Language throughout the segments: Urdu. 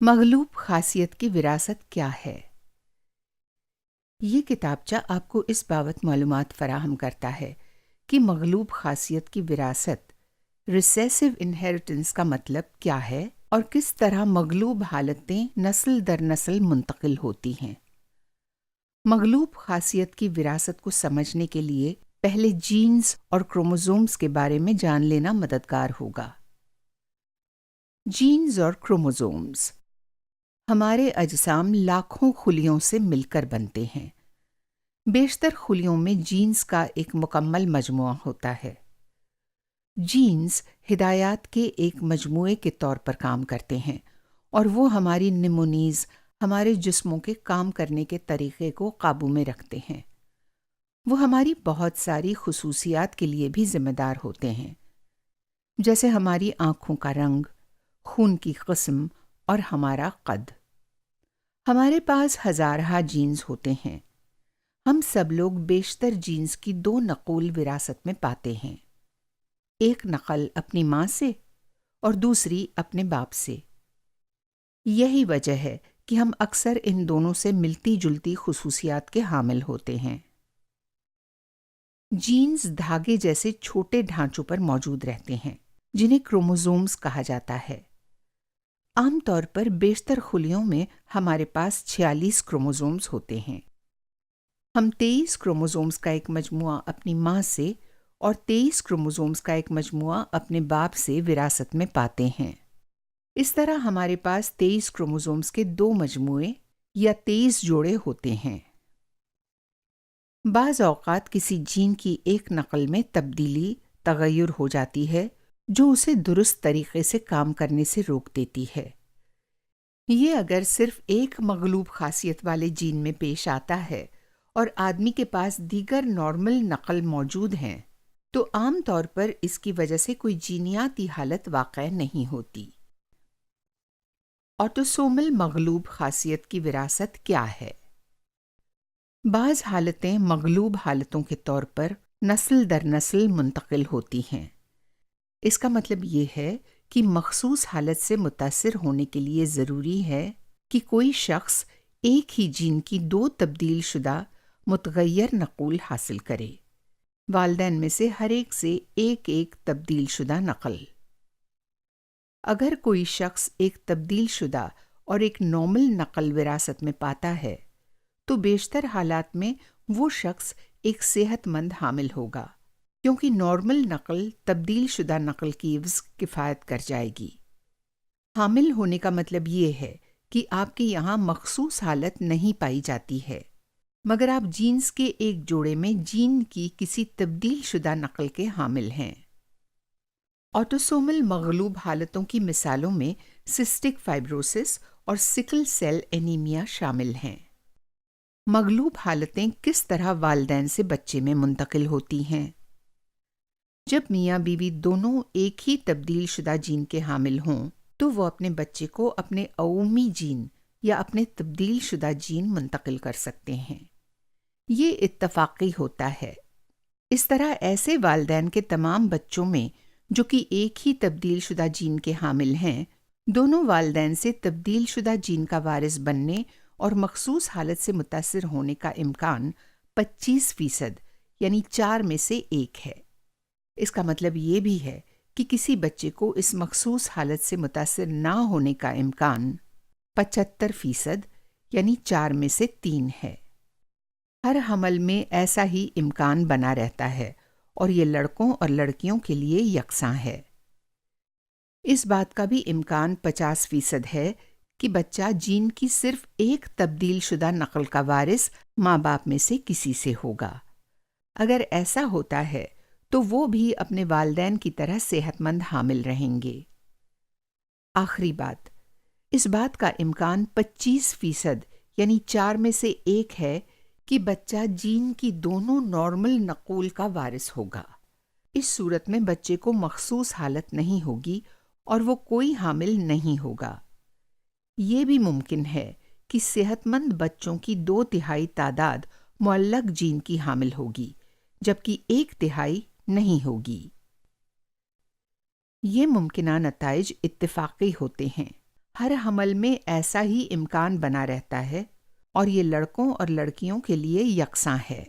مغلوب خاصیت کی وراثت کیا ہے؟ یہ کتابچہ آپ کو اس بابت معلومات فراہم کرتا ہے کہ مغلوب خاصیت کی وراثت ریسیسو انہیریٹنس کا مطلب کیا ہے اور کس طرح مغلوب حالتیں نسل در نسل منتقل ہوتی ہیں۔ مغلوب خاصیت کی وراثت کو سمجھنے کے لیے پہلے جینز اور کروموزومز کے بارے میں جان لینا مددگار ہوگا۔ جینز اور کروموزومز ہمارے اجسام لاکھوں خلیوں سے مل کر بنتے ہیں۔ بیشتر خلیوں میں جینز کا ایک مکمل مجموعہ ہوتا ہے۔ جینز ہدایات کے ایک مجموعے کے طور پر کام کرتے ہیں اور وہ ہماری نمونیز، ہمارے جسموں کے کام کرنے کے طریقے کو قابو میں رکھتے ہیں۔ وہ ہماری بہت ساری خصوصیات کے لیے بھی ذمہ دار ہوتے ہیں، جیسے ہماری آنکھوں کا رنگ، خون کی قسم اور ہمارا قد۔ ہمارے پاس ہزارہا جینز ہوتے ہیں۔ ہم سب لوگ بیشتر جینز کی 2 نقول وراثت میں پاتے ہیں، ایک نقل اپنی ماں سے اور دوسری اپنے باپ سے۔ یہی وجہ ہے کہ ہم اکثر ان دونوں سے ملتی جلتی خصوصیات کے حامل ہوتے ہیں۔ جینز دھاگے جیسے چھوٹے ڈھانچوں پر موجود رہتے ہیں جنہیں کروموزومز کہا جاتا ہے۔ عام طور پر بیشتر خلیوں میں ہمارے پاس 46 کروموزومز ہوتے ہیں۔ ہم 23 کروموزومز کا ایک مجموعہ اپنی ماں سے اور 23 کروموزومز کا ایک مجموعہ اپنے باپ سے وراثت میں پاتے ہیں۔ اس طرح ہمارے پاس 23 کروموزومز کے 2 مجموعے یا 23 جوڑے ہوتے ہیں۔ بعض اوقات کسی جین کی ایک نقل میں تغیر ہو جاتی ہے جو اسے درست طریقے سے کام کرنے سے روک دیتی ہے۔ یہ اگر صرف ایک مغلوب خاصیت والے جین میں پیش آتا ہے اور آدمی کے پاس دیگر نارمل نقل موجود ہیں تو عام طور پر اس کی وجہ سے کوئی جینیاتی حالت واقع نہیں ہوتی۔ آٹوسومل مغلوب خاصیت کی وراثت کیا ہے؟ بعض حالتیں مغلوب حالتوں کے طور پر نسل در نسل منتقل ہوتی ہیں۔ اس کا مطلب یہ ہے کہ مخصوص حالت سے متاثر ہونے کے لیے ضروری ہے کہ کوئی شخص ایک ہی جین کی 2 تبدیل شدہ متغیر نقول حاصل کرے، والدین میں سے ہر ایک سے ایک تبدیل شدہ نقل۔ اگر کوئی شخص ایک تبدیل شدہ اور ایک نارمل نقل وراثت میں پاتا ہے تو بیشتر حالات میں وہ شخص ایک صحت مند حامل ہوگا، کیونکہ نارمل نقل تبدیل شدہ نقل کی عوض کفایت کر جائے گی۔ حامل ہونے کا مطلب یہ ہے کہ آپ کے یہاں مخصوص حالت نہیں پائی جاتی ہے، مگر آپ جینز کے ایک جوڑے میں جین کی کسی تبدیل شدہ نقل کے حامل ہیں۔ آٹوسومل مغلوب حالتوں کی مثالوں میں سسٹک فائبروسس اور سکل سیل اینیمیا شامل ہیں۔ مغلوب حالتیں کس طرح والدین سے بچے میں منتقل ہوتی ہیں؟ جب میاں بیوی دونوں ایک ہی تبدیل شدہ جین کے حامل ہوں تو وہ اپنے بچے کو اپنے اومی جین یا اپنے تبدیل شدہ جین منتقل کر سکتے ہیں۔ یہ اتفاقی ہوتا ہے۔ اس طرح ایسے والدین کے تمام بچوں میں جو کہ ایک ہی تبدیل شدہ جین کے حامل ہیں، دونوں والدین سے تبدیل شدہ جین کا وارث بننے اور مخصوص حالت سے متاثر ہونے کا امکان 25% یعنی 4 میں سے 1 ہے۔ اس کا مطلب یہ بھی ہے کہ کسی بچے کو اس مخصوص حالت سے متاثر نہ ہونے کا امکان 75% یعنی 4 میں سے 3 ہے۔ ہر حمل میں ایسا ہی امکان بنا رہتا ہے اور یہ لڑکوں اور لڑکیوں کے لیے یکساں ہے۔ اس بات کا بھی امکان 50% ہے کہ بچہ جین کی صرف ایک تبدیل شدہ نقل کا وارث ماں باپ میں سے کسی سے ہوگا۔ اگر ایسا ہوتا ہے تو وہ بھی اپنے والدین کی طرح صحت مند حامل رہیں گے۔ آخری بات، اس بات کا امکان 25% یعنی 4 میں سے 1 ہے کہ بچہ جین کی دونوں نارمل نقول کا وارث ہوگا۔ اس صورت میں بچے کو مخصوص حالت نہیں ہوگی اور وہ کوئی حامل نہیں ہوگا۔ یہ بھی ممکن ہے کہ صحت مند بچوں کی 2/3 تعداد معلق جین کی حامل ہوگی، جبکہ 1/3 نہیں ہوگی۔ یہ ممکنہ نتائج اتفاقی ہوتے ہیں۔ ہر حمل میں ایسا ہی امکان بنا رہتا ہے اور یہ لڑکوں اور لڑکیوں کے لیے یکساں ہے۔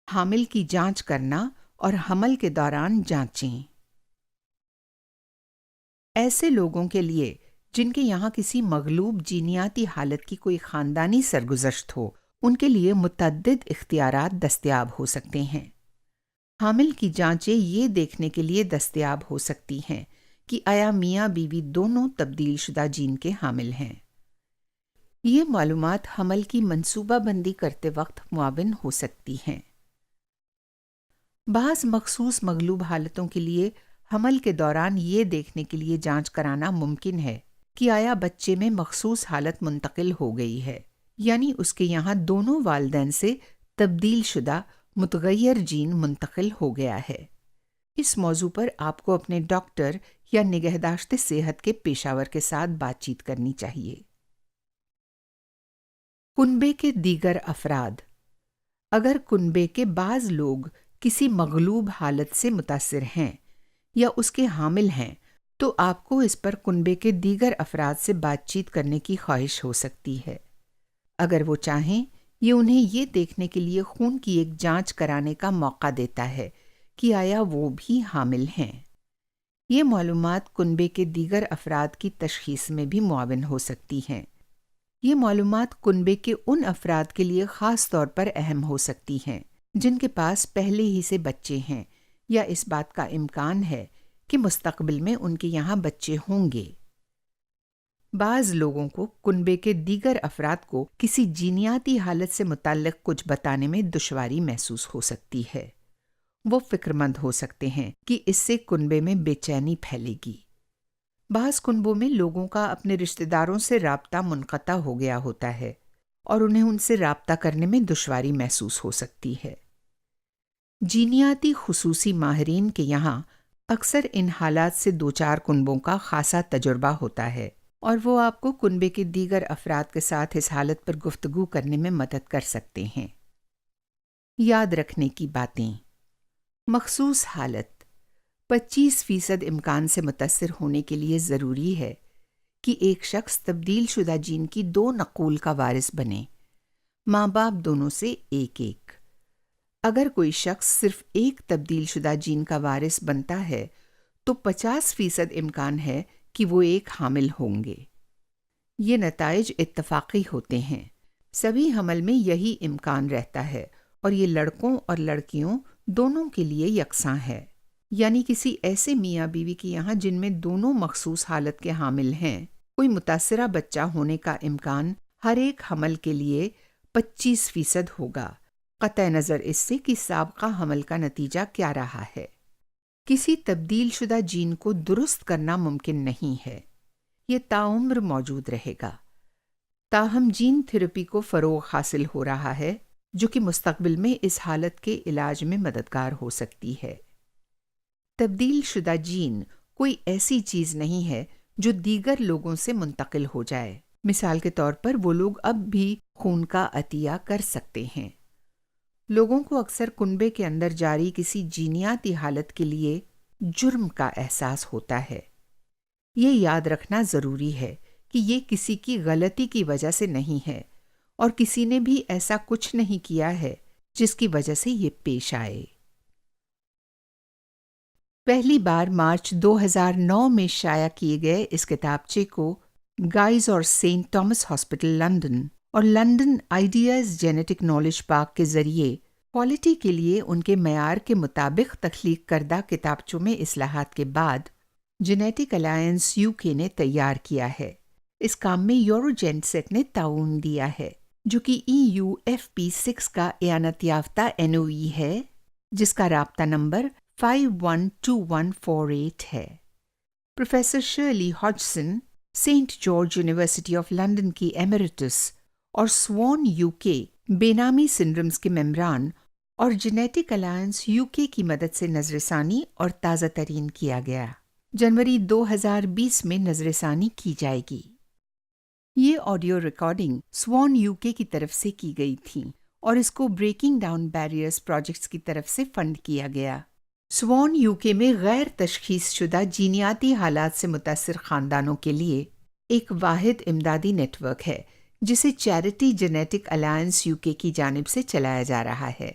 حامل کی جانچ کرنا اور حمل کے دوران جانچیں۔ ایسے لوگوں کے لیے جن کے یہاں کسی مغلوب جینیاتی حالت کی کوئی خاندانی سرگزشت ہو، ان کے لیے متعدد اختیارات دستیاب ہو سکتے ہیں۔ حامل کی جانچیں یہ دیکھنے کے لیے دستیاب ہو سکتی ہیں کہ آیا میاں بیوی دونوں تبدیل شدہ جین کے حامل ہیں۔ یہ معلومات حمل کی منصوبہ بندی کرتے وقت معاون ہو سکتی ہیں۔ بعض مخصوص مغلوب حالتوں کے لیے حمل کے دوران یہ دیکھنے کے لیے جانچ کرانا ممکن ہے کہ آیا بچے میں مخصوص حالت منتقل ہو گئی ہے، یعنی اس کے یہاں دونوں والدین سے تبدیل شدہ متغیر جین منتقل ہو گیا ہے۔ اس موضوع پر آپ کو اپنے ڈاکٹر یا نگہداشت صحت کے پیشہ ور کے ساتھ بات چیت کرنی چاہیے۔ کنبے کے دیگر افراد۔ اگر کنبے کے بعض لوگ کسی مغلوب حالت سے متاثر ہیں یا اس کے حامل ہیں تو آپ کو اس پر کنبے کے دیگر افراد سے بات چیت کرنے کی خواہش ہو سکتی ہے۔ اگر وہ چاہیں، یہ انہیں یہ دیکھنے کے لیے خون کی ایک جانچ کرانے کا موقع دیتا ہے کہ آیا وہ بھی حامل ہیں۔ یہ معلومات کنبے کے دیگر افراد کی تشخیص میں بھی معاون ہو سکتی ہیں۔ یہ معلومات کنبے کے ان افراد کے لیے خاص طور پر اہم ہو سکتی ہیں جن کے پاس پہلے ہی سے بچے ہیں یا اس بات کا امکان ہے کہ مستقبل میں ان کے یہاں بچے ہوں گے۔ بعض لوگوں کو کنبے کے دیگر افراد کو کسی جینیاتی حالت سے متعلق کچھ بتانے میں دشواری محسوس ہو سکتی ہے۔ وہ فکر مند ہو سکتے ہیں کہ اس سے کنبے میں بے چینی پھیلے گی۔ بعض کنبوں میں لوگوں کا اپنے رشتہ داروں سے رابطہ منقطع ہو گیا ہوتا ہے اور انہیں ان سے رابطہ کرنے میں دشواری محسوس ہو سکتی ہے۔ جینیاتی خصوصی ماہرین کے یہاں اکثر ان حالات سے دوچار کنبوں کا خاصا تجربہ ہوتا ہے اور وہ آپ کو کنبے کے دیگر افراد کے ساتھ اس حالت پر گفتگو کرنے میں مدد کر سکتے ہیں۔ یاد رکھنے کی باتیں۔ مخصوص حالت 25% امکان سے متاثر ہونے کے لیے ضروری ہے کہ ایک شخص تبدیل شدہ جین کی 2 نقول کا وارث بنے، ماں باپ دونوں سے ایک ایک۔ اگر کوئی شخص صرف ایک تبدیل شدہ جین کا وارث بنتا ہے تو 50% امکان ہے کہ وہ ایک حامل ہوں گے۔ یہ نتائج اتفاقی ہوتے ہیں۔ سبھی حمل میں یہی امکان رہتا ہے اور یہ لڑکوں اور لڑکیوں دونوں کے لیے یکساں ہے، یعنی کسی ایسے میاں بیوی کے یہاں جن میں دونوں مخصوص حالت کے حامل ہیں، کوئی متاثرہ بچہ ہونے کا امکان ہر ایک حمل کے لیے 25% ہوگا، قطع نظر اس سے کہ سابقہ حمل کا نتیجہ کیا رہا ہے۔ کسی تبدیل شدہ جین کو درست کرنا ممکن نہیں ہے، یہ تاعمر موجود رہے گا۔ تاہم جین تھراپی کو فروغ حاصل ہو رہا ہے جو کہ مستقبل میں اس حالت کے علاج میں مددگار ہو سکتی ہے۔ تبدیل شدہ جین کوئی ایسی چیز نہیں ہے جو دیگر لوگوں سے منتقل ہو جائے۔ مثال کے طور پر وہ لوگ اب بھی خون کا عطیہ کر سکتے ہیں۔ لوگوں کو اکثر کنبے کے اندر جاری کسی جینیاتی حالت کے لیے جرم کا احساس ہوتا ہے۔ یہ یاد رکھنا ضروری ہے کہ یہ کسی کی غلطی کی وجہ سے نہیں ہے اور کسی نے بھی ایسا کچھ نہیں کیا ہے جس کی وجہ سے یہ پیش آئے۔ پہلی بار مارچ 2009 میں شائع کیے گئے اس کتابچے کو گائز اور سینٹ تھامس ہاسپٹل لندن اور London ideas genetic knowledge park کے ذریعے کوالٹی کے لیے ان کے معیار کے مطابق تخلیق کردہ کتابچوں میں اصلاحات کے بعد جینیٹک الائنس UK نے تیار کیا ہے۔ اس کام میں یوروجینسیٹ نے تعاون دیا ہے جو کہ EU FP6 کا اعانت یافتہ NOE ہے جس کا رابطہ نمبر 512148 ہے۔ Professor Shirley Hodgson Saint George University of London کی ایمریٹس اور سوان UK بے نامی سنڈرومز کے ممبران اور جینیٹک الائنس UK کی مدد سے نظر ثانی اور تازہ ترین کیا گیا۔ جنوری 2020 میں نظر ثانی کی جائے گی۔ یہ آڈیو ریکارڈنگ سوان UK کی طرف سے کی گئی تھی اور اس کو بریکنگ ڈاؤن بیریئرز پروجیکٹس کی طرف سے فنڈ کیا گیا۔ سوان یوکے میں غیر تشخیص شدہ جینیاتی حالات سے متاثر خاندانوں کے لیے ایک واحد امدادی نیٹ ورک ہے جسے چیریٹی جینیٹک الائنس یوکے کی جانب سے چلایا جا رہا ہے۔